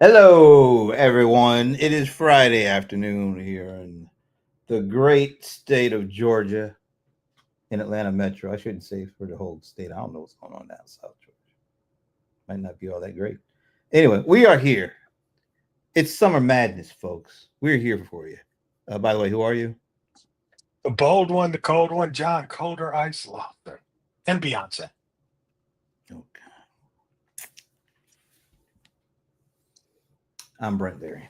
Hello, everyone. It is Friday afternoon here in the great state of Georgia in Atlanta Metro. I shouldn't say for the whole state. I don't know what's going on down South Georgia. Might not be all that great. Anyway, we are here. It's summer madness, folks. We're here for you. By the way, who are you? The bold one, the cold one, John Colder Ice Lofton, and Beyonce. Okay. I'm Brent Berry.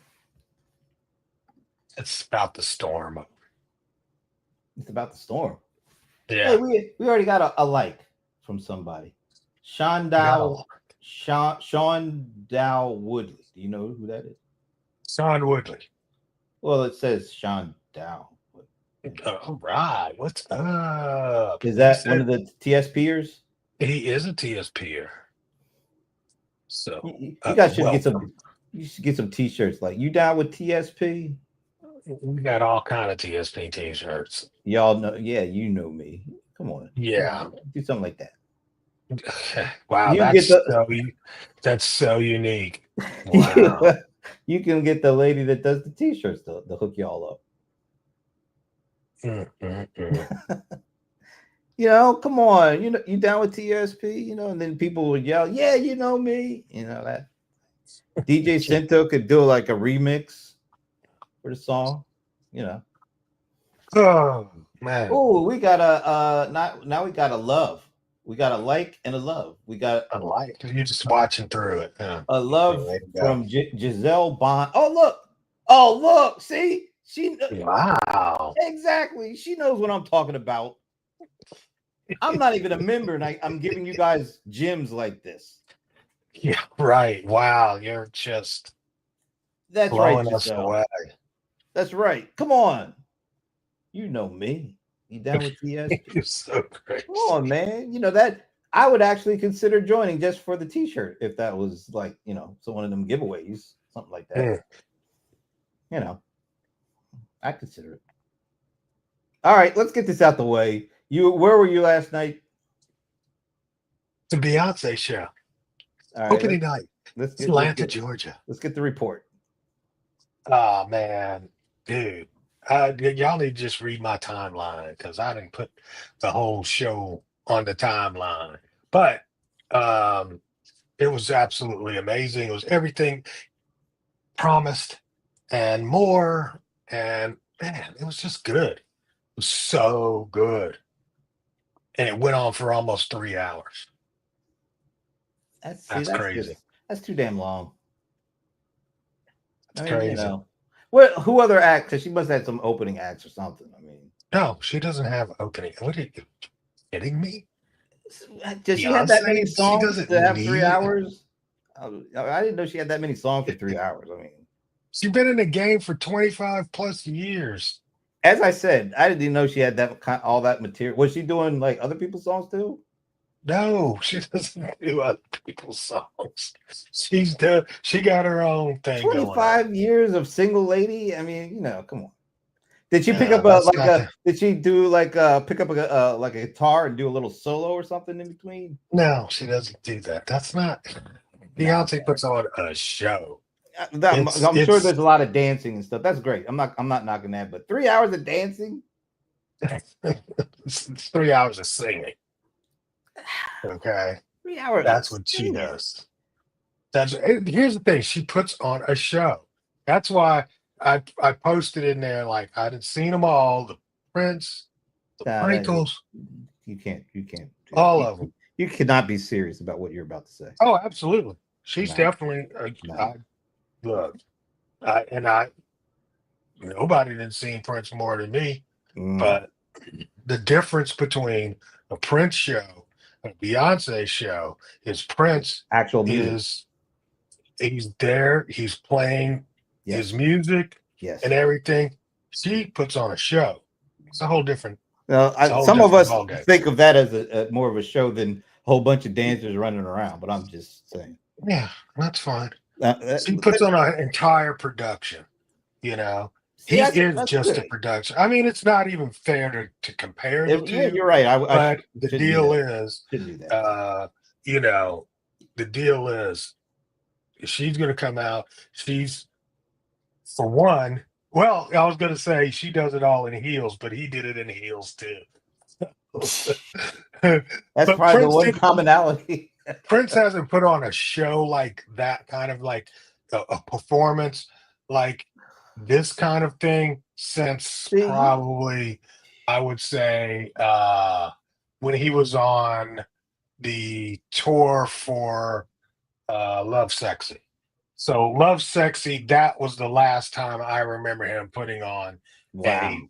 It's about the storm. It's about the storm. Hey, Yeah, we already got a like from somebody. Sean we got a Dow Sean Dow Woodley. Do you know who that is? Sean Woodley. Well, it says Sean Dow. All right, what's up? Is He that one of said the TSPers? he is a TSPer. You, So, you guys should get some. welcome. You should get some T-shirts like "You down with TSP?" We got all kind of TSP t-shirts. Y'all know, yeah, you know me. Come Yeah. on, do something like that. Wow, You can get the that's so unique. Wow. you can get the lady that does the T-shirts to hook y'all up. Mm, mm, mm. Come on. You down with TSP? And then people would yell, "Yeah, you know me." That DJ Cento could do like a remix for the song. You know. Oh man, Oh, we got a not now we got a love. We got a like and a love. We got I like you're just watching through it. Yeah. a love Way to go. from Giselle Bond. Oh look, see, Wow. exactly. She knows what I'm talking about. I'm not even a member, and I'm giving you guys gems like this. Yeah, right. Wow. You're just That's right, blowing us Giselle. away. That's right. Come on, you know me. You down with TSP? You're so Come crazy. on, man. That I would actually consider joining just for the T-shirt if that was like so one of them giveaways, something like that. Mm. You know, I consider it. All right, let's get this out the way. Where were you last night? The Beyonce show. All right, Opening night. let's get let's Atlanta, get Georgia. let's get the report. Oh man, dude. Y'all need to just read my timeline because I didn't put the whole show on the timeline. But um it was absolutely amazing. It was everything promised and more. And man, it was just good. It was so good. And it went on for almost 3 hours. That's see, That's that's crazy. just that's too damn long. That's I mean, crazy. what? Who other act? Because she must have had some opening acts or something. I mean, No, she doesn't have opening. What are you kidding me? does she have that many Beyonce, she songs doesn't to have three need. hours? I didn't know she had that many songs for 3 hours. I mean, She's been in the game for 25 plus years. as I said, I didn't even know she had all that material. Was she doing like other people's songs too? No, she doesn't do other people's songs. She got her own thing going on. 25 years of single lady. I mean, come on. Did she pick No, up a that's like not a? the Did she do pick up like a guitar and do a little solo or something in between? no, she doesn't do that. That's not Nah, Beyonce puts on a show. It's I'm sure it's there's a lot of dancing and stuff. That's great. I'm not knocking that, but 3 hours of dancing. it's 3 hours of singing. Okay. 3 hours of That's what she singing. does. Here's the thing. She puts on a show. That's why I posted in there like I did seen them all, the Prince, the Nah, Sprinkles, you can't do that. all You, of them. you cannot be serious about what you're about to say. Oh, absolutely. She's No, definitely no. I look. I nobody didn't see Prince more than me, Mm, but the difference between a Prince show and a Beyonce show is Prince actual music. is he's there, he's playing his Yes, music and yes. everything. She puts on a show. It's a whole different, it's a whole Some of different us ballgame. think of that as more of a show than a whole bunch of dancers running around. But I'm just saying. Yeah, that's fine. Uh, uh, She puts on an entire production, you know. See, He is that's just a good. production. I mean, it's not even fair to compare the Yeah, two, you're right. I but the shouldn't do deal that. is, Shouldn't do that. uh, you know, the deal is she's gonna come out. She's for one. Well, I was gonna say she does it all in heels, but he did it in heels too. That's But probably the one commonality. Prince hasn't put on a show like that, kind of like a performance like this kind of thing since See, probably I would say when he was on the tour for Love Sexy. So Love Sexy, that was the last time I remember him putting on wow. a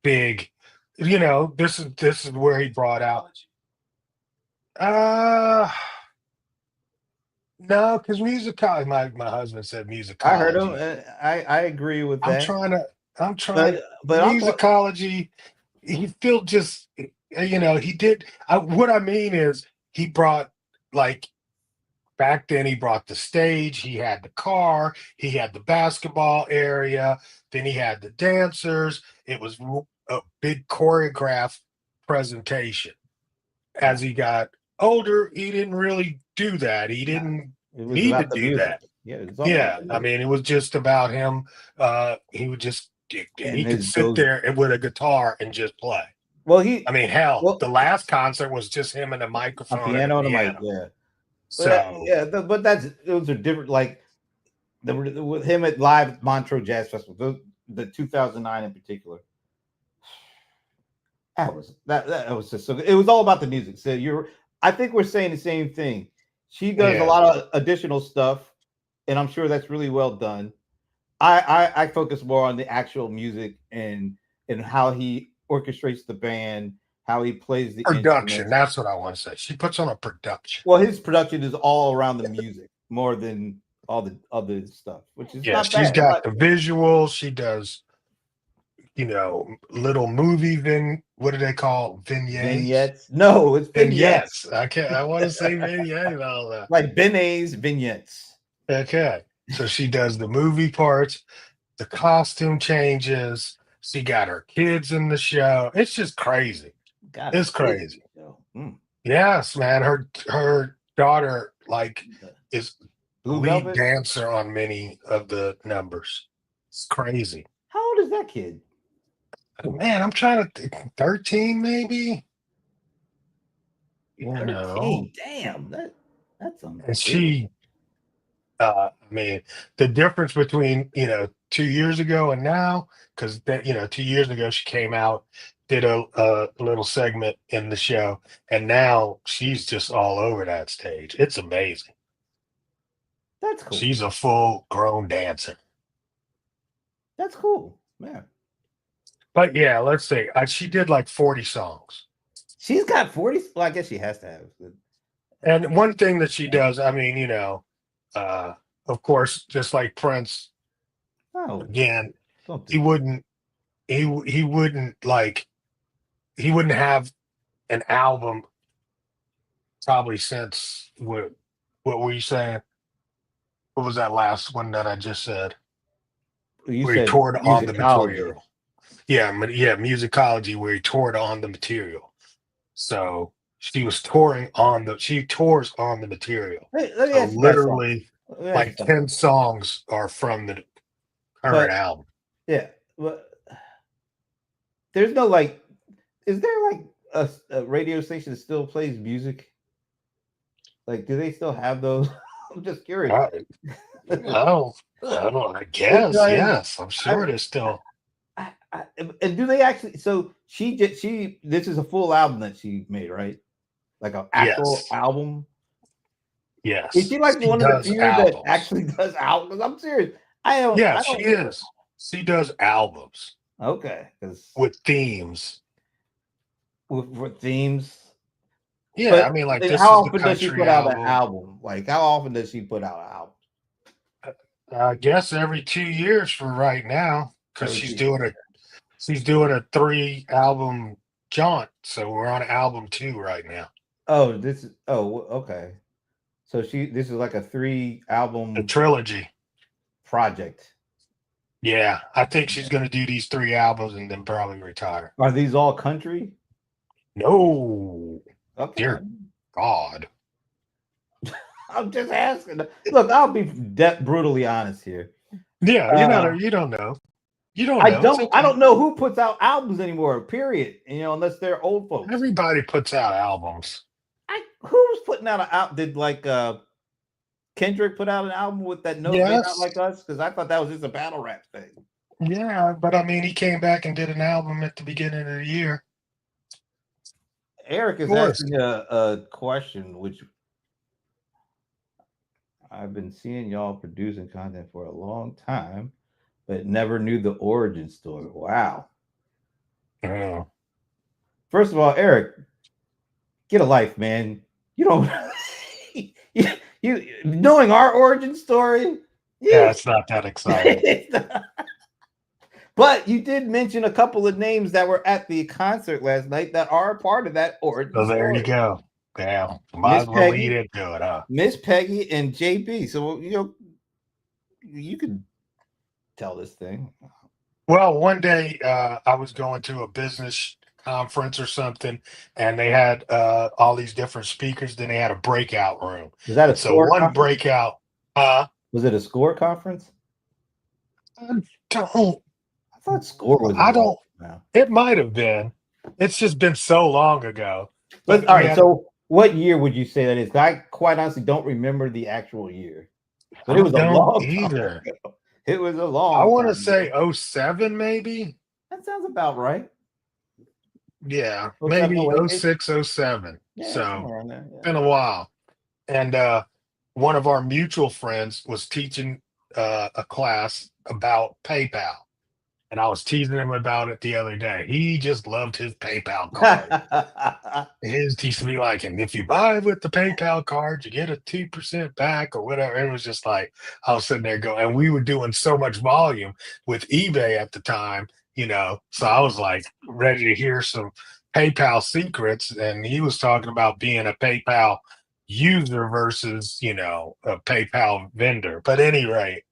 big, this is where he brought out uh no, because musicology, my husband said I heard him. musicology. I agree with I'm that. trying to I'm trying But I'm musicology, he still just he did what I mean is he brought like back then he brought the stage, he had the car, he had the basketball area, then he had the dancers. It was a big choreographed presentation. As he got older, he didn't really do that. He didn't it was need to about the do music. that. Yeah, it's all about Yeah, the I music. mean, it was just about him. He would just And he could his sit those there and with a guitar and just play. well he I mean, hell, well the last concert was just him and a a microphone and a piano and a mic, piano. yeah. So But that's those are different. Like with him at live at Montreux Jazz Festival, the 2009 in particular. That was just so good. It was all about the music. So I think we're saying the same thing. She does a yeah, lot of additional stuff, and I'm sure that's really well done. I focus more on the actual music and how he orchestrates the band, how he plays the production. instruments. That's what I want to say. She puts on a production. Well, his production is all around the music more than all the other stuff, which is Yeah, not she's bad. got the visuals. She does, little movie what do they call vignettes? Vignettes. No, it's vignettes. Vignettes. I can't. I want to say vignettes. All that. Like Benet's vignettes. Okay. So she does the movie parts, the costume changes. She got her kids in the show. It's just crazy. Got her It's kids. crazy. Mm. Yes, man. Her daughter is the Blue lead Velvet. dancer on many of the numbers. It's crazy. How old is that kid? Man, I'm trying to think, 13 maybe. 13. Damn, that's And unbelievable. she I mean, the difference between 2 years ago and now, because that 2 years ago she came out, did a little segment in the show, and now she's just all over that stage. It's amazing. That's cool. She's a full grown dancer. That's cool. Man. But yeah, let's see. She did like 40 songs. She's got 40. Well, I guess she has to have. And one thing that she does, I mean, of course, just like Prince, Oh, again, don't he do that. wouldn't he wouldn't he wouldn't have an album probably since what were you saying? What was that last one that I just said? You Where he said toured on the musicology. material. Yeah, musicology where he toured on the material. So she tours on the material. Let me So ask you about something. literally Let me ask you like something. 10 songs are from the current But album. yeah, but there's no like, is there like a radio station that still plays music? Like, do they still have those? I'm just curious. I, I don't, I guess, Because yes. I'm sure there's still. and do they actually? So this is a full album that she made, right? Like an actual Yes. album. Yes. Is she like She one of the does few that albums. actually does albums? I'm serious. Yeah, I she don't. is. She does albums Okay, because with themes. with themes. Yeah, But I mean, like this how is the often does she country put out an album. album? Like how often does she put out an album? I guess every 2 years for right now, because Every she's 2 years. doing a 3 album jaunt. So we're on album 2 right now. Oh, okay. So this is like a 3 The album trilogy. project. Yeah, I think she's gonna do these 3 albums and then probably retire. Are these all country? No, Okay. dear God. I'm just asking. Look, I'll be brutally honest here. Yeah, you don't know. You don't know. It's I okay. don't know who puts out albums anymore. Period. Unless they're old folks. Everybody puts out albums. Who's putting out an album? Did Kendrick put out an album with that note "They Not Yes. Like Us"? Because I thought that was just a battle rap thing. Yeah, but I mean, he came back and did an album at the beginning of the year. Eric Of is course. asking a question, which I've been seeing y'all producing content for a long time, but never knew the origin story. Wow. Oh. First of all, Eric, get a life, man. You don't you knowing our origin story. Yeah, it's not that exciting. But you did mention a couple of names that were at the concert last night that are part of that origin So there you story. go. Yeah, might Miss as well lead Peggy, into it, huh? Miss Peggy, and JB. So you could tell this thing. Well, one day I was going to a business conference or something, and they had all these different speakers. Then they had a breakout room. Was that a So score one conference? breakout, Was it a score conference? I don't, I thought score was I involved don't. now. It might have been. It's just been so long ago. But But all we right, had. so what year would you say that is? I quite honestly don't remember the actual year, but it I was a don't long time either. ago. It was a I long want to time say ago. '07, maybe. That sounds about right. Yeah, Oh seven, maybe oh eight, ish. '06, '07. Yeah, So somewhere around there. Yeah. been a while. And one of our mutual friends was teaching a class about PayPal. And I was teasing him about it the other day. He just loved his PayPal card. His used to be like, and if you buy with the PayPal card, you get a 2% back or whatever. It was just like I was sitting there going, and we were doing so much volume with eBay at the time, So I was like ready to hear some PayPal secrets. And he was talking about being a PayPal user versus, a PayPal vendor. But at any rate,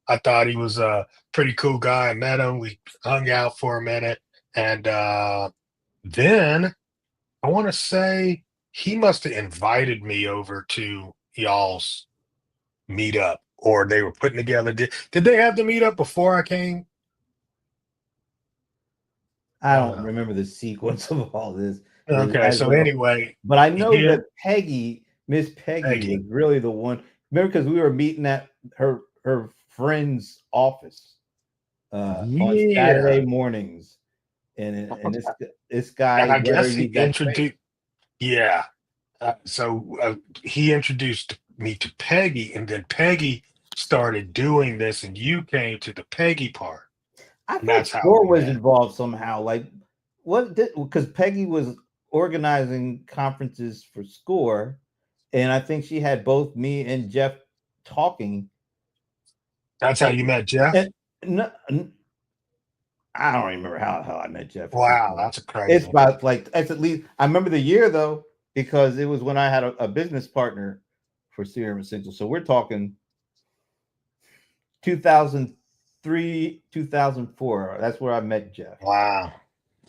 I thought he was a pretty cool guy. I met him. We hung out for a minute. And then I want to say he must have invited me over to y'all's meetup, or they were putting together. Did they have the meetup before I came? I don't remember the sequence of all this. Okay, so anyway, But I know him, that Miss Peggy, was Peggy. really the one. Remember, because we were meeting at her friend's office on Yeah. Saturday mornings, and this guy, And I whether guess he he's that crazy. introduced, yeah. So he introduced me to Peggy, and then Peggy started doing this, and you came to the Peggy part, I and thought that's how Score we was met. involved somehow. Like, what did because Peggy was organizing conferences for Score, and I think she had both me and Jeff talking. That's how you met Jeff? And no, I don't remember how I met Jeff at this Wow, point. that's It's crazy. about like it's at least I remember the year though, because it was when I had a business partner for Serum Essential. So we're talking 2003, 2004. That's where I met Jeff. Wow.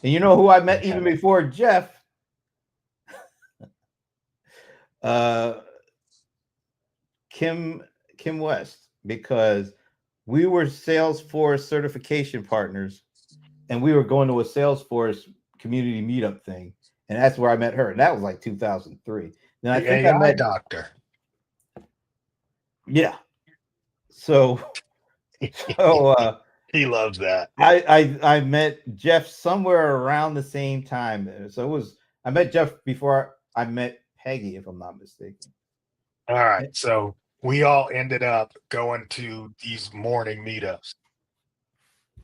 And you know who I met even Okay. before Jeff? Uh Kim West, because we were Salesforce certification partners and we were going to a Salesforce community meetup thing. And that's where I met her. And that was like 2003. Then I The think I AI met, doctor. yeah. So, so He loves that. I met Jeff somewhere around the same time. So I met Jeff before I met Peggy, if I'm not mistaken. All right. So we all ended up going to these morning meetups.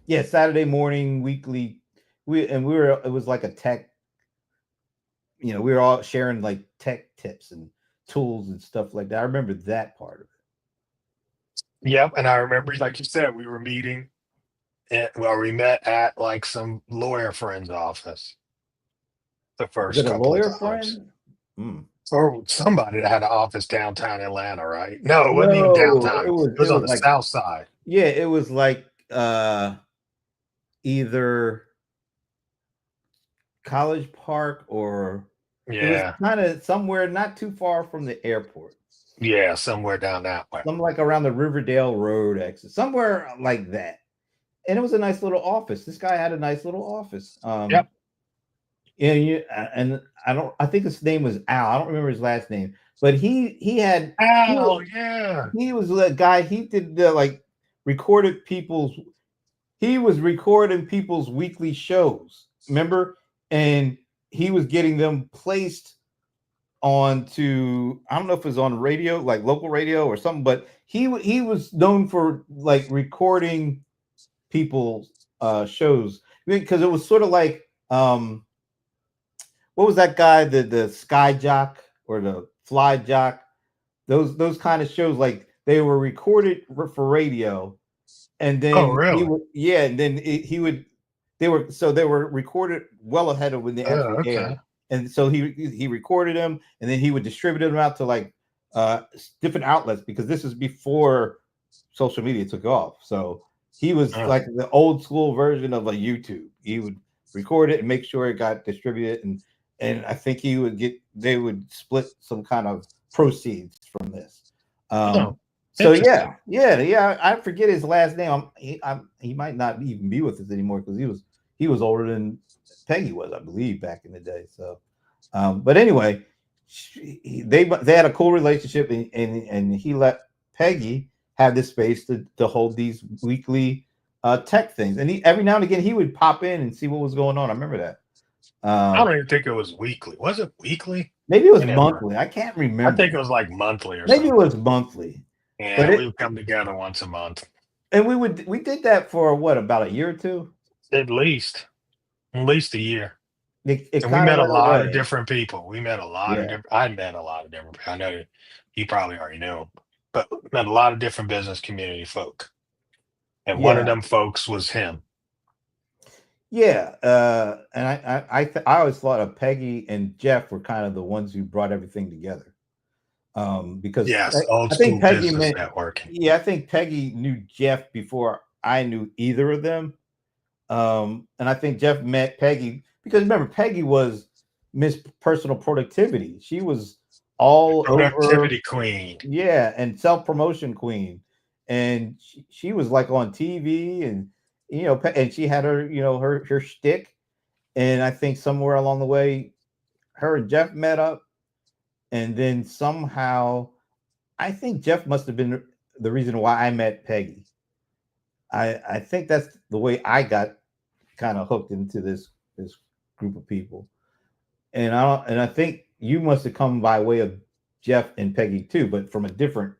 Yeah, Saturday morning, weekly. It was like a tech, we were all sharing like tech tips and tools and stuff like that. I remember that part of it. Yep. And I remember, like you said, we were meeting we met at like some lawyer friend's office the Was first it a couple of lawyer times. friend? Hmm. Or somebody that had an office downtown Atlanta, right? No, it wasn't even No, downtown. It it was on was the like, south side. yeah, it was like either College Park or it was Yeah. kind of somewhere not too far from the airport. Yeah, somewhere down that way. something like around the Riverdale Road exit, somewhere like that. And it was a nice little office. This guy had a nice little office. Yep. And I think his name was Al. I don't remember his last name, but Oh, yeah. he was a guy. He did like recorded people's. He was recording people's weekly shows. Remember, and he was getting them placed onto. I don't know if it was on radio, like local radio or something, but he was known for like recording people's shows because it was sort of like what was that guy, the Sky Jock or the Fly Jock, those kind of shows, like they were recorded for radio, and Oh, then really? and then he would they were recorded well ahead of when they actually aired, and so he recorded them, and then he would distribute them out to like different outlets because this is before social media took off. So he was like the old school version of a YouTube. He would record it and make sure it got distributed, and I think they would split some kind of proceeds from this. So yeah. I forget his last name. He might not even be with us anymore because he was older than Peggy was, I believe, back in the day. So, but anyway, they had a cool relationship, and he let Peggy have this space to hold these weekly tech things, and every now and again he would pop in and see what was going on. I remember that. I don't even think it was weekly. Was it weekly? Maybe it was monthly. I can't remember. I think it was like monthly or maybe something. It was monthly. Yeah, we would come together once a month. And we did that for what, about a year or two? At least a year. And we met a lot of different people. We met a lot of different. I met a lot of different people. I know you probably already knew, but met a lot of different business community folk. And one of them folks was him. Yeah, and I always thought of Peggy and Jeff were kind of the ones who brought everything together. Because old school business networking. Yeah, I think Peggy knew Jeff before I knew either of them. And I think Jeff met Peggy because remember, Peggy was Miss Personal Productivity. She was all productivity queen. Yeah, and self-promotion queen. And she was like on TV, and and she had her, her shtick. And I think somewhere along the way, her and Jeff met up. And then somehow, I think Jeff must have been the reason why I met Peggy. I think that's the way I got kind of hooked into this group of people. And I think you must have come by way of Jeff and Peggy too, but from a different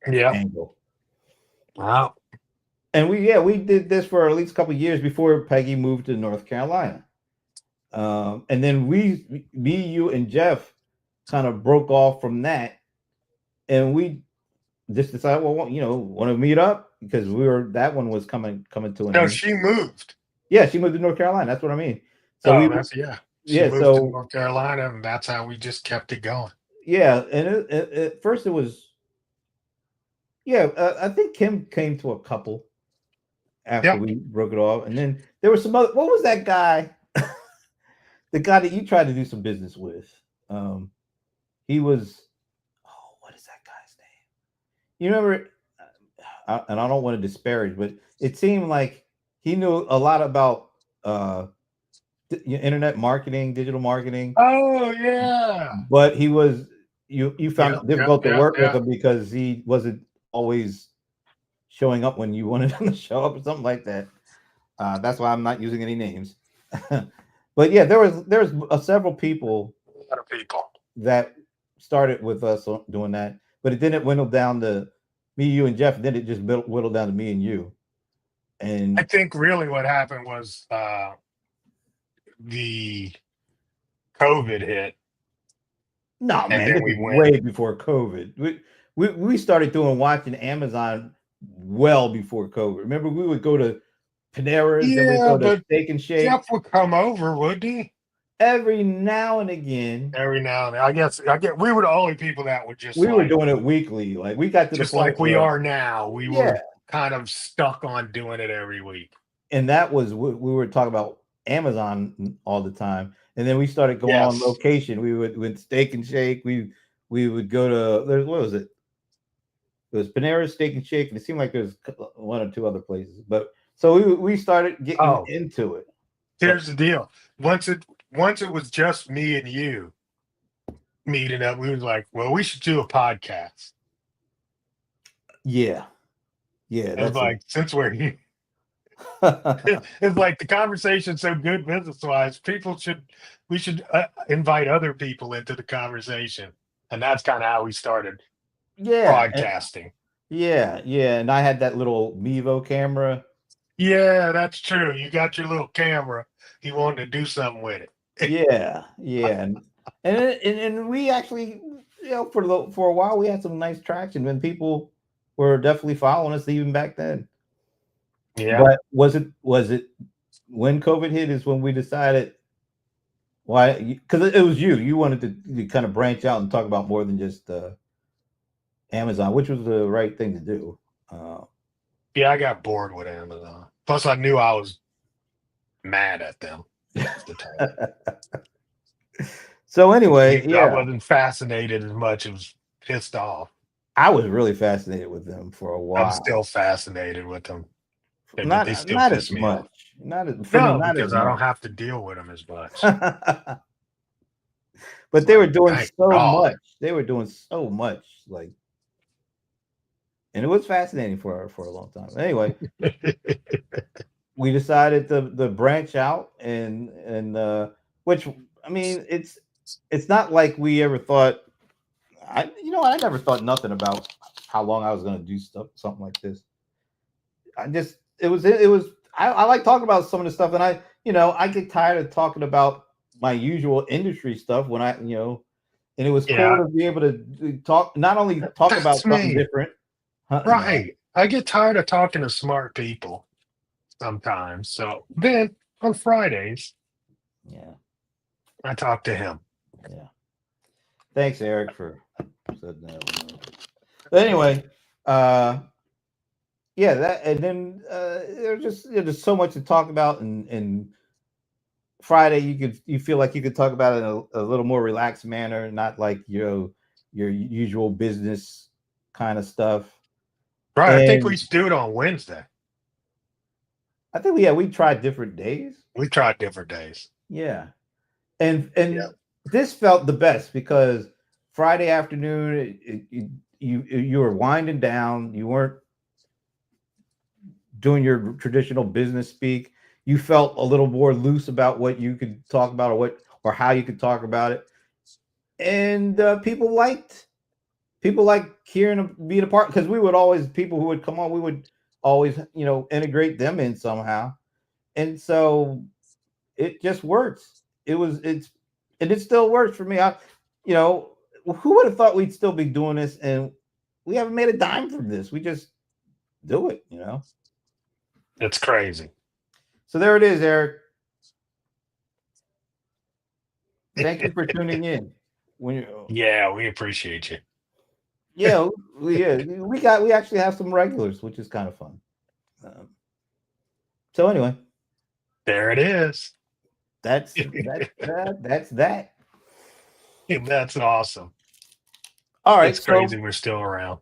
angle. Wow. And we did this for at least a couple of years before Peggy moved to North Carolina. And then me, you, and Jeff kind of broke off from that, and we just decided, well, want to meet up because that one was coming to an end. No, she moved. Yeah, she moved to North Carolina. That's what I mean. So she moved to North Carolina, and that's how we just kept it going. Yeah, and at first it was, I think Kim came to a couple after we broke it off, and then there was some other. What was that guy? The guy that you tried to do some business with. He was. Oh, what is that guy's name? You remember? And I don't want to disparage, but it seemed like he knew a lot about internet marketing, digital marketing. Oh yeah. But he was. You found it difficult to work with him because he wasn't always showing up when you wanted him to show up or something like that. That's why I'm not using any names. But yeah, there was several people. A lot of people that started with us doing that, but it didn't dwindle down to me, you, and Jeff. Then it just whittled down to me and you. And I think really what happened was the COVID hit. No, man, this was way before COVID. We started watching Amazon well before COVID. Remember, we would go to Panera's and we'd go to Steak and Shake. Jeff would come over, wouldn't he? Every now and again. Every now and then. I guess we were the only people that would just. We were doing it weekly. Like we got to just like we are now. We were kind of stuck on doing it every week. And that was we were talking about Amazon all the time. And then we started going on location. We would Steak and Shake. We we would go to what was it? It was Panera Steak and Shake, and it seemed like there was one or two other places. But so we started getting Oh, into it. But here's the deal. Once it was just me and you meeting up, we was like, well, we should do a podcast. yeah, It was that's it. like, since we're here, it's like the conversation's so good business wise. We should invite other people into the conversation, and that's kind of how we started yeah, podcasting. yeah, and I had that little Mevo camera. Yeah, that's true. You got your little camera. You wanted to do something with it. Yeah, and we actually, for a while we had some nice traction when people were definitely following us even back then. Yeah. But was it when COVID hit is when we decided why? Because it was you wanted to kind of branch out and talk about more than just Amazon, which was the right thing to do. Yeah, I got bored with Amazon. Plus, I knew I was mad at them at the time. So anyway, I yeah, wasn't fascinated as much as pissed off. I was really fascinated with them for a I'm while. still fascinated with them. But they Not still not piss as me off. much. Not as for me, No, not because as I much. don't have to deal with them as much. But It's they were like, doing thank so God. much. They were doing so much, like, and it was fascinating for a long time. Anyway, we decided to branch out and which I mean, it's not like we ever thought. I never thought nothing about how long I was going to do something like this. I just it was I like talking about some of the stuff, and I get tired of talking about my usual industry stuff when and it was cool Yeah, to be able to talk, not only talk about that's something me. different, hunting that. Right. I get tired of talking to smart people sometimes. So then on Fridays, Yeah, I talk to him. yeah. Thanks, Eric, for setting that one up. But anyway, uh, yeah, that and then there's so much to talk about, and Friday you feel like you could talk about it in a little more relaxed manner, not like your usual business kind of stuff. Right. I think we And should do it on Wednesday. I think we tried different days. We tried different days. Yeah, and Yeah. this felt the best because Friday afternoon you were winding down. You weren't doing your traditional business speak. You felt a little more loose about what you could talk about or how you could talk about it, and people like hearing being a part because we would always people who would come on, we would always integrate them in somehow, and so it just works. And it still works for me. You know, who would have thought we'd still be doing this, and we haven't made a dime from this. We just do it. It's crazy. So there it is, Eric. Thank you for tuning in. When you, Yeah, we appreciate you. yeah, we actually have some regulars, which is kind of fun. Um, so anyway, There it is. that's that. That's awesome. All right, It's so crazy we're still around.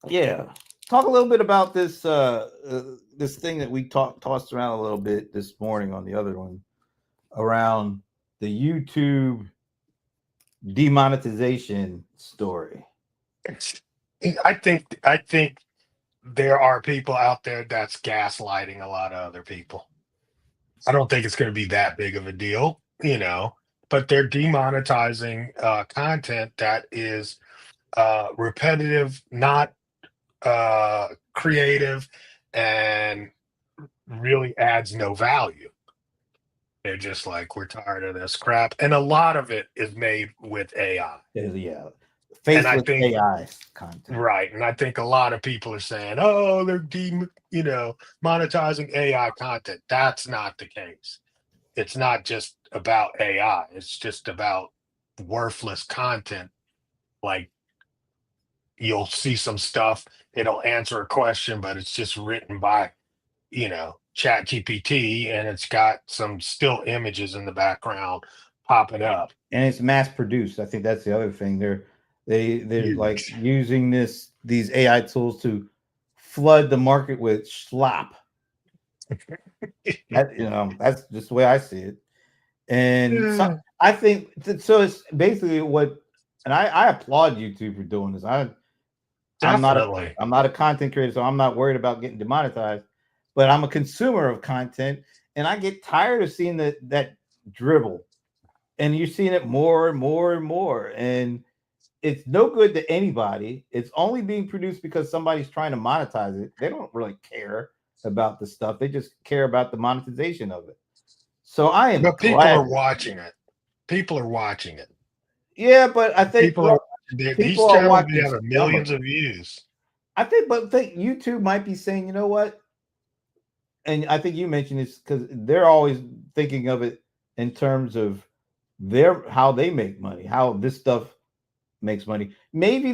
yeah, talk a little bit about this thing that we tossed around a little bit this morning on the other one around the YouTube demonetization story. I think there are people out there that's gaslighting a lot of other people. I don't think it's going to be that big of a deal, but they're demonetizing content that is repetitive, not creative, and really adds no value. They're just like, we're tired of this crap. And a lot of it is made with AI. Yeah, And I faceless think, AI content. right. And I think a lot of people are saying, oh, they're monetizing AI content. That's not the case. It's not just about AI. It's just about worthless content. Like you'll see some stuff, it'll answer a question, but it's just written by, Chat GPT, and it's got some still images in the background popping up. And it's mass produced. I think that's the other thing. They're like Huge. using these AI tools to flood the market with slop. That's just the way I see it. And so Yeah, I think so. It's basically what, and I applaud YouTube for doing this. I'm not a definitely. I'm not a content creator, so I'm not worried about getting demonetized. But I'm a consumer of content, and I get tired of seeing that dribble, and you're seeing it more and more and more, and it's no good to anybody. It's only being produced because somebody's trying to monetize it. They don't really care about the stuff. They just care about the monetization of it. So I am But people glad. are watching it. People are watching it. Yeah, but I think, People are well, these people are channels be watching having some of millions it. of views. But think YouTube might be saying, you know what? And I think you mentioned this because they're always thinking of it in terms of their how they make money, how this stuff makes money. Maybe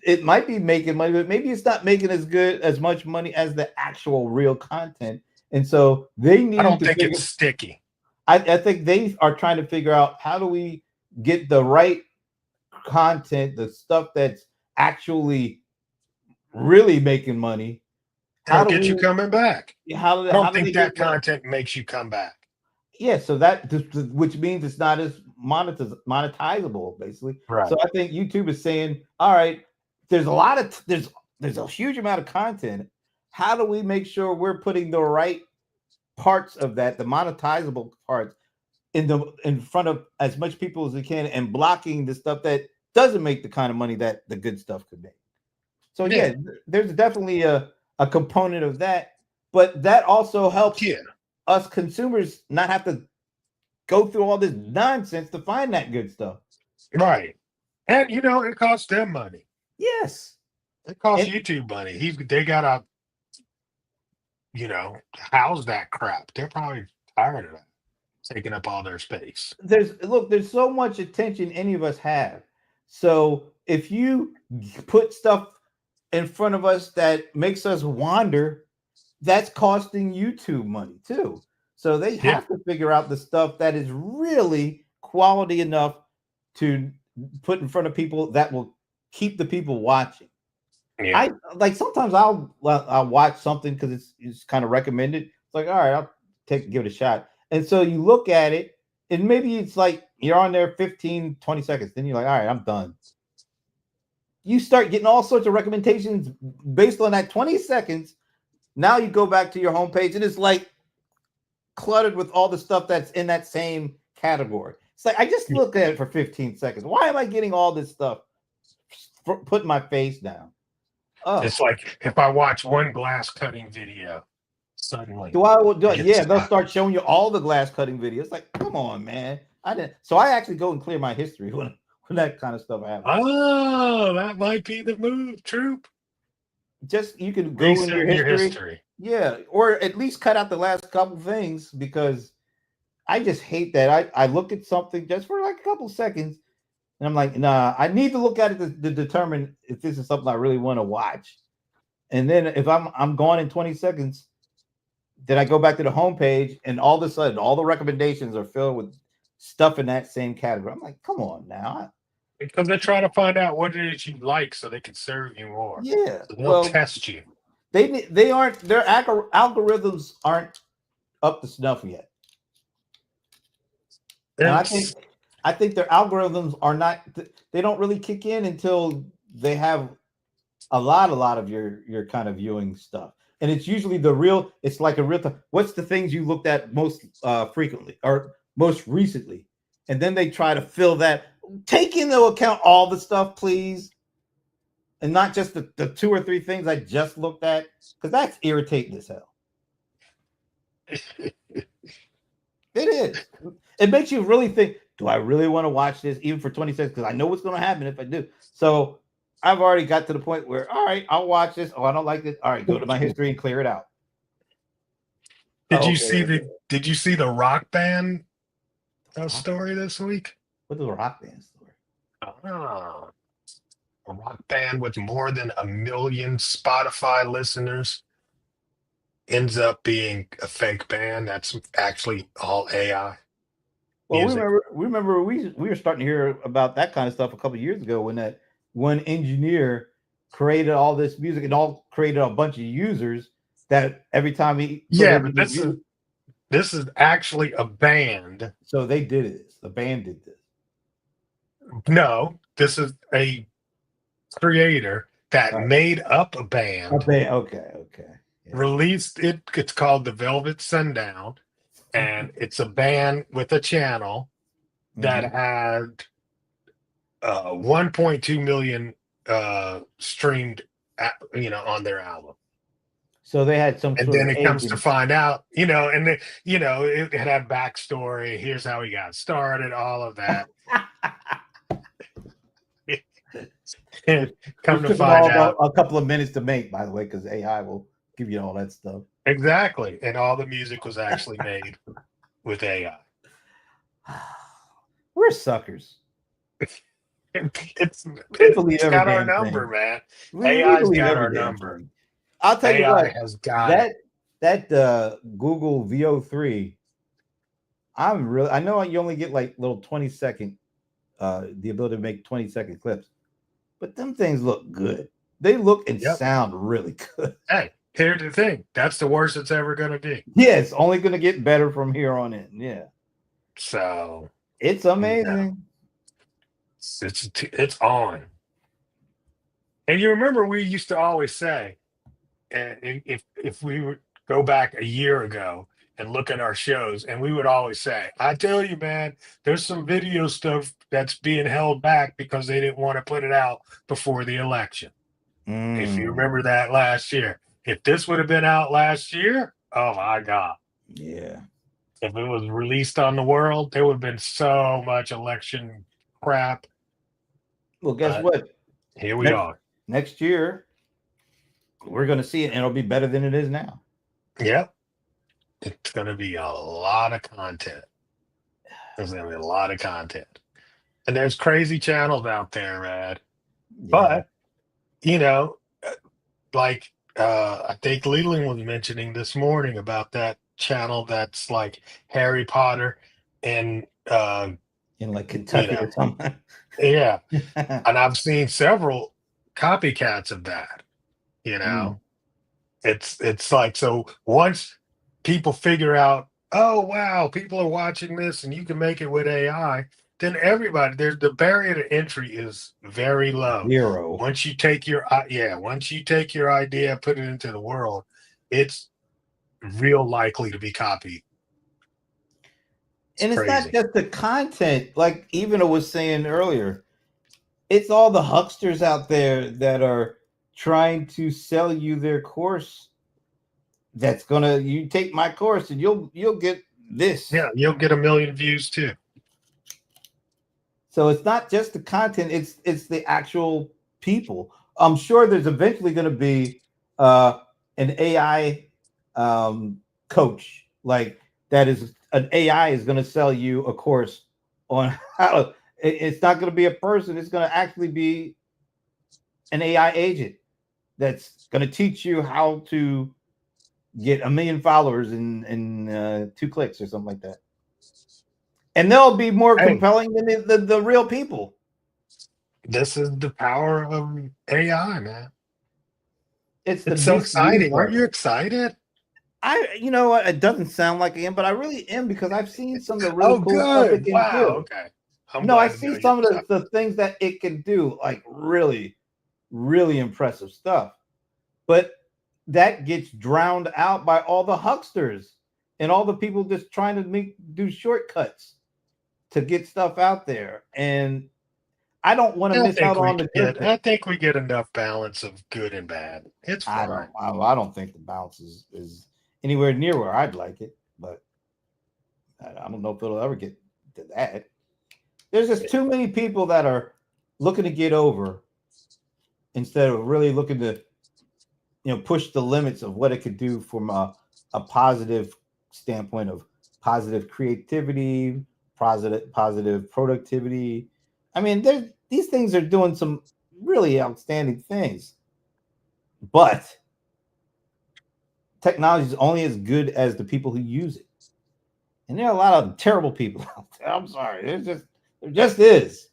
it might be making money, but maybe it's not making as much money as the actual real content. And so they I need don't to think it's figure. sticky. I think they are trying to figure out how do we get the right content, the stuff that's actually really making money. How It'll do get you we? coming back. I How don't do they think get that that? content makes you come back. Yeah, so which means it's not as monetizable, basically. So Right. I think YouTube is saying, all right, there's a lot of there's a huge amount of content. How do we make sure we're putting the right parts of that, the monetizable parts, in front of as much people as we can, and blocking the stuff that doesn't make the kind of money that the good stuff could make. So Yeah. yeah, there's definitely a component of that, but that also helps Yeah. us consumers not have to go through all this nonsense to find that good stuff. Right. And it costs them money. Yes. It costs And YouTube money. They gotta, house that crap. They're probably tired of that taking up all their space. there's so much attention any of us have. So if you put stuff in front of us that makes us wander, that's costing YouTube money too. So they Yeah. have to figure out the stuff that is really quality enough to put in front of people that will keep the people watching. Yeah. I like sometimes I'll watch something because it's kind of recommended. It's like, all right, I'll give it a shot. And so you look at it, and maybe it's like you're on there 15, 20 seconds. Then you're like, all right, I'm done. You start getting all sorts of recommendations based on that 20 seconds. Now you go back to your homepage, and it's like cluttered with all the stuff that's in that same category. It's like I just look at it for 15 seconds. Why am I getting all this stuff for putting my face down? Oh, It's like if I watch one glass cutting video, suddenly I get Yeah, they'll stuck. start showing you all the glass cutting videos. Like, come on, man. I didn't. So I actually go and clear my history when that kind of stuff happens. Oh, that might be the move, troop. Just you can go in your Reset your history, history. yeah, or at least cut out the last couple things because I just hate that. I look at something just for like a couple seconds, and I'm like, nah, I need to look at it to determine if this is something I really want to watch. And then if I'm gone in 20 seconds, then I go back to the homepage, and all of a sudden, all the recommendations are filled with stuff in that same category. I'm like, come on now. Because they're trying to find out what it is you like so they can serve you more. Yeah. So they'll Well, test you. they aren't their algorithms aren't up to snuff yet, and It's I think their algorithms are not. They don't really kick in until they have a lot of your kind of viewing stuff, and it's usually the real. It's like a real time. What's the things you looked at most frequently or most recently, and then they try to fill that. Take into account all the stuff, please, and not just the two or three things I just looked at, because that's irritating as hell. It is. It makes you really think, do I really want to watch this even for 20 seconds? Because I know what's going to happen if I do. So I've already got to the point where, all right, I'll watch this. Oh, I don't like this. All right, go to my history and clear it out. Did Oh, you okay. see the rock band story this week? What's the rock band story? Ah, a rock band with more than 1 million Spotify listeners ends up being a fake band. That's actually all AI Well, music. we were starting to hear about that kind of stuff a couple of years ago when that one engineer created all this music and all created a bunch of users that every time he put Yeah, in but the music, this is actually a band. so they did this. The band did this. No, this is a creator that made up a band, Okay, okay. Yeah. released it. It's called the Velvet Sundown, and it's a band with a channel that Mhm. had 1.2 million streamed, on their album. So they had some And sort then of it comes to agent. find out, and it had backstory. Here's how he got started, all of that. Come Which to took them find all out, about a couple of minutes to make, by the way, because AI will give you all that stuff. exactly. And all the music was actually made with AI. We're suckers. It's We believe it's every got our damn number, thing. man. We AI's believe got every our damn number. thing. I'll tell you AI what, has got it. that Google VO3, I know you only get like little 20-second the ability to make 20-second clips, but them things look good. They look and Yep. sound really good. Hey, here's the thing. That's the worst it's ever going to be. Yeah, it's only going to get better from here on in. Yeah. So It's amazing. it's on. And you remember we used to always say, and if we would go back a year ago and look at our shows, and we would always say, I tell you, man, there's some video stuff that's being held back because they didn't want to put it out before the election. If you remember that last year, if this would have been out last year, oh my God. Yeah. If it was released on the world, there would have been so much election crap. Well, guess But what? here we are. Next year, we're going to see it, and it'll be better than it is now. Yep. It's going to be a lot of content. There's going to be a lot of content. And there's crazy channels out there, Rad. Yeah. But, like I think Leland was mentioning this morning about that channel that's like Harry Potter and in like Kentucky or something. Yeah. And I've seen several copycats of that. It's like, so once people figure out, oh wow, people are watching this and you can make it with AI, then everybody, there's the barrier to entry is very low. 0. Once you take your idea, put it into the world, it's real likely to be copied. And it's not just the content, like even I was saying earlier, it's all the hucksters out there that are trying to sell you their course. That's gonna, you take my course and you'll get this. Yeah, you'll get 1 million views too. So it's not just the content, it's the actual people. I'm sure there's eventually going to be an AI coach, like that is an AI is going to sell you a course on how it's not going to be a person, it's going to actually be an AI agent that's going to teach you how to get 1 million followers in 2 clicks or something like that. And they'll be more compelling than the real people. This is the power of AI, man. It's so exciting. Aren't you excited? You know what? It doesn't sound like I am, but I really am, because I've seen some of the really cool stuff it can do. Okay. I see some of the things that it can do, like really, really impressive stuff. But that gets drowned out by all the hucksters and all the people just trying to do shortcuts to get stuff out there. And I don't want to miss out on the good thing. I think we get enough balance of good and bad. It's fine. I don't think the balance is anywhere near where I'd like it, but I don't know if it'll ever get to that. There's just too many people that are looking to get over instead of really looking to, push the limits of what it could do from a positive standpoint of positive creativity, positive productivity. I mean, these things are doing some really outstanding things, but technology is only as good as the people who use it. And there are a lot of terrible people out there. I'm sorry. There just is.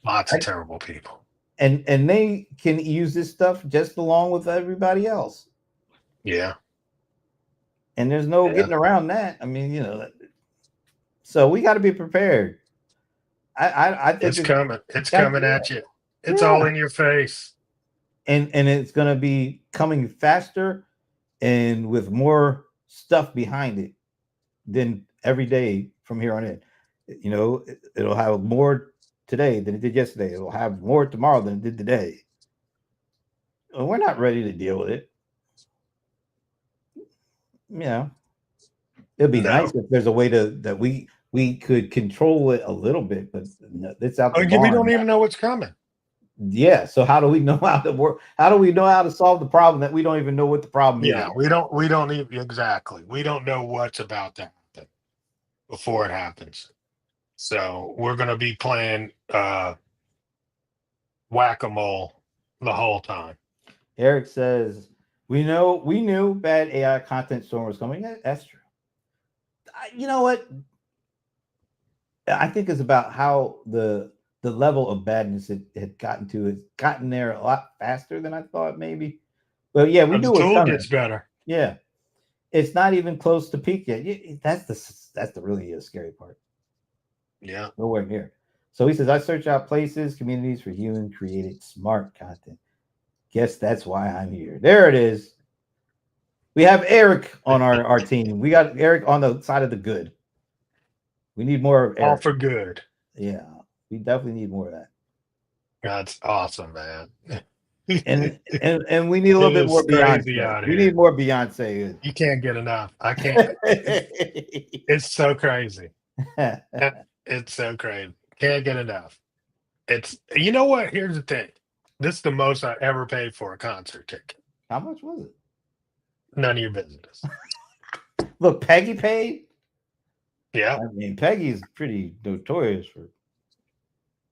Lots of terrible people. And they can use this stuff just along with everybody else. Yeah. And there's no getting around that. I mean, so we got to be prepared. I think it's coming. It's coming at you. It's all in your face. And it's going to be coming faster and with more stuff behind it than every day from here on in. It'll have more today than it did yesterday. It'll have more tomorrow than it did today. We're not ready to deal with it. It'd be nice if there's a way that we could control it a little bit, but it's out. We don't even know what's coming. Yeah. So how do we know how to work? How do we know how to solve the problem that we don't even know what the problem is? Yeah, we don't even exactly. We don't know what's about to happen before it happens. So we're gonna be playing whack-a-mole the whole time. Eric says, we knew bad AI content storm was coming. That's true. You know what? I think it's about how the level of badness it had gotten to. It's gotten there a lot faster than I thought, maybe. But yeah, we knew the tool gets better. Yeah, it's not even close to peak yet. That's the really scary part. Yeah, nowhere near. So he says, I search out places, communities for human created smart content. Guess that's why I'm here. There it is. We have Eric on our team. We got Eric on the side of the good. We need more of Eric. All for good. Yeah, we definitely need more of that. That's awesome, man. and we need a little bit more Beyonce. We need more Beyonce. You can't get enough. I can't. It's so crazy. It's so crazy. Can't get enough. You know what? Here's the thing. This is the most I ever paid for a concert ticket. How much was it? None of your business. Look, Peggy paid. Yeah. I mean, Peggy's pretty notorious for.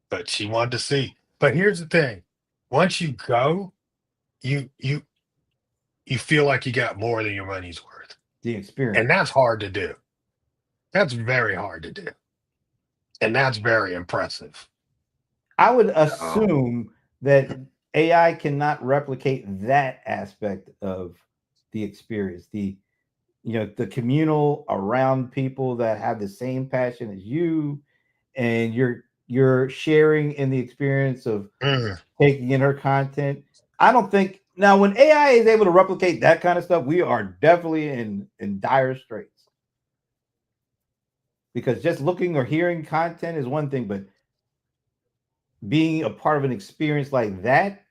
But she wanted to see. But here's the thing. Once you go, you feel like you got more than your money's worth. The experience. And that's hard to do. That's very hard to do. And that's very impressive. I would assume that AI cannot replicate that aspect of the experience. The communal around people that have the same passion as you, and you're sharing in the experience of taking in her content. I don't think now when AI is able to replicate that kind of stuff, we are definitely in dire straits. Because just looking or hearing content is one thing, but being a part of an experience like that,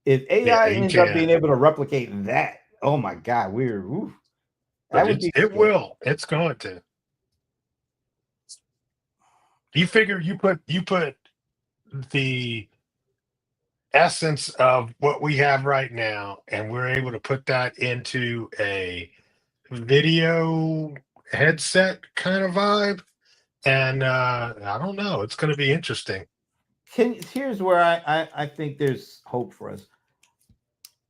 if AI ends up being able to replicate that, oh my God, it will. It's going to. You figure you put the essence of what we have right now, and we're able to put that into a video headset kind of vibe, and I don't know. It's going to be interesting. Here's where I think there's hope for us.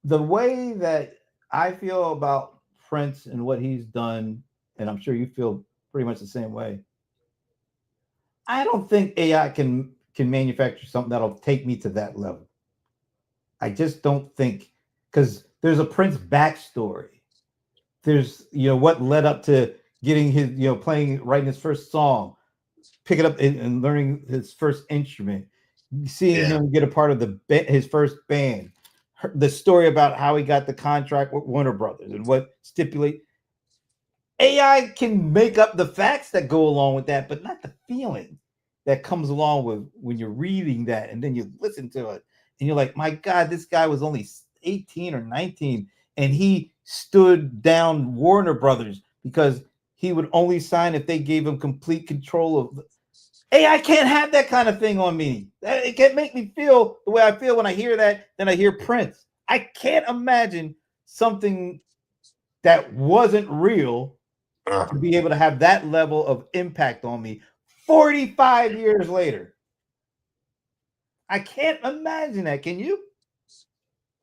The way that I feel about Prince and what he's done, and I'm sure you feel pretty much the same way. I don't think AI can manufacture something that'll take me to that level. I just don't think, because there's a Prince backstory. There's what led up to getting his writing his first song, picking up and learning his first instrument, seeing him get a part of his first band, the story about how he got the contract with Warner Brothers and what stipulate. AI can make up the facts that go along with that, but not the feeling that comes along with when you're reading that and then you listen to it and you're like, my God, this guy was only 18 or 19 and he stood down Warner Brothers because he would only sign if they gave him complete control of. AI can't have that kind of thing on me. It can't make me feel the way I feel when I hear that. Then I hear Prince. I can't imagine something that wasn't real to be able to have that level of impact on me 45 years later. I can't imagine that. Can you?